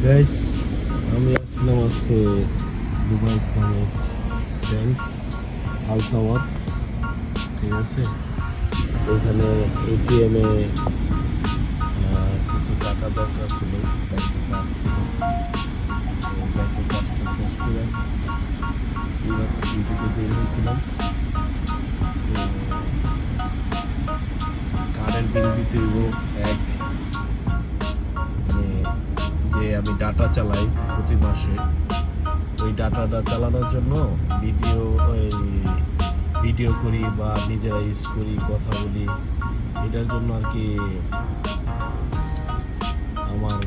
Guys, আমি আসলাম আজকে Dubai Islamic bank আল tower. ঠিক আছে, ওইখানে এটিএমে কিছু টাকা দরকার ছিল, ব্যাংকে কাজ ছিল। ব্যাংকের কাজটা শেষ করে এইমাত্র ডিউটিতে বের হয়েছিলাম। কারেন্ট বিল দিতে হইব এক, যে আমি ডাটা চালাই প্রতি মাসে, ওই ডাটাটা চালানোর জন্য ভিডিও করি বা নিজেরা ইউজ করি, কথা বলি, এটার জন্য আর কি আমার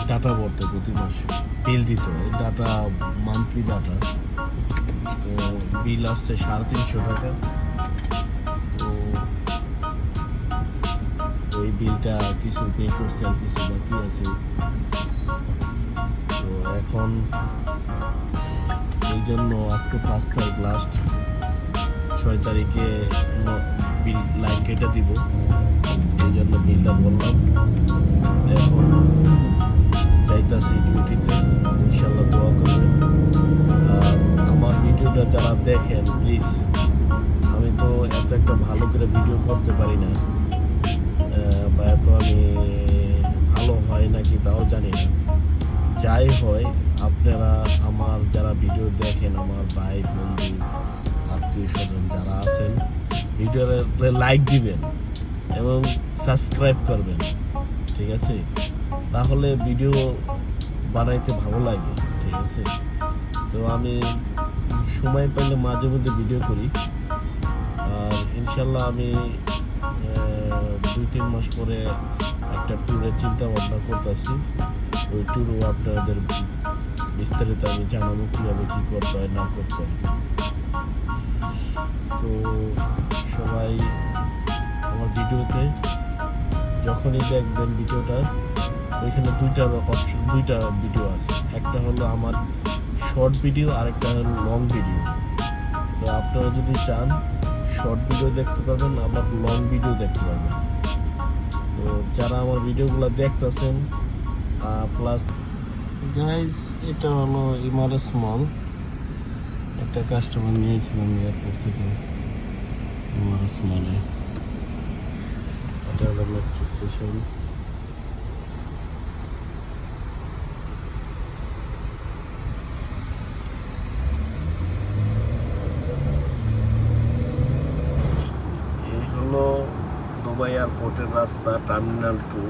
ডাটা ভরতে প্রতি মাসে বিল দিতে হয়। ডাটা মান্থলি ডাটা, তো বিল আসছে 350 টাকা। তো ওই বিলটা কিছু পে করছে আর কিছু বাকি আছে। তো এখন এই জন্য আজকে 5 তারিখ লাস্ট, 6 তারিখে বিল লাইন কেটে দিব, এই জন্য বিলটা বললাম। এখন যাইতাছি ডিউটিতে, ইনশাল্লাহ দোয়া করবেন। আর আমার ভিডিওটা যারা দেখেন প্লিজ, আমি তো এত একটা ভালো করে ভিডিও করতে পারি না, বা এত আমি ভালো হয় নাকি তাও জানি না। যাই হয়, আপনারা আমার যারা ভিডিও দেখেন, আমার ভাই বন্ধু আত্মীয় স্বজন যারা আছেন, ভিডিওতে লাইক দিবেন এবং সাবস্ক্রাইব করবেন। ঠিক আছে, তাহলে ভিডিও বানাইতে ভালো লাগে। ঠিক আছে, তো আমি সময় পেলে মাঝে মধ্যে ভিডিও করি। আর ইনশাল্লাহ আমি 2-3 মাস পরে একটা ট্যুরের চিন্তা ভাবনা করতেছি। ওই ট্যুরও আপনাদের বিস্তারিত আমি জানাবো, কীভাবে কী করতে হয় না করতে হয়। তো সবাই আমার ভিডিওতে যখনই দেখবেন ভিডিওটা, ওইখানে দুইটা ভিডিও আছে। একটা হলো আমার শর্ট ভিডিও, আর একটা হলো লং ভিডিও। তো আপনারা যদি চান শর্ট ভিডিও দেখতে পাবেন, আবার লং ভিডিও দেখতে পাবেন। তো যারা আমার ভিডিওগুলো দেখতেছেন, প্লাস গাইস, এটা হলো ইমারস মল। একটা কাস্টমার নিয়েছিলাম এয়ারপোর্ট থেকে ইমারস মলে। এটা হলো মেট্রো স্টেশন। এই হলো দুবাই এয়ারপোর্টের রাস্তা, টার্মিনাল 2।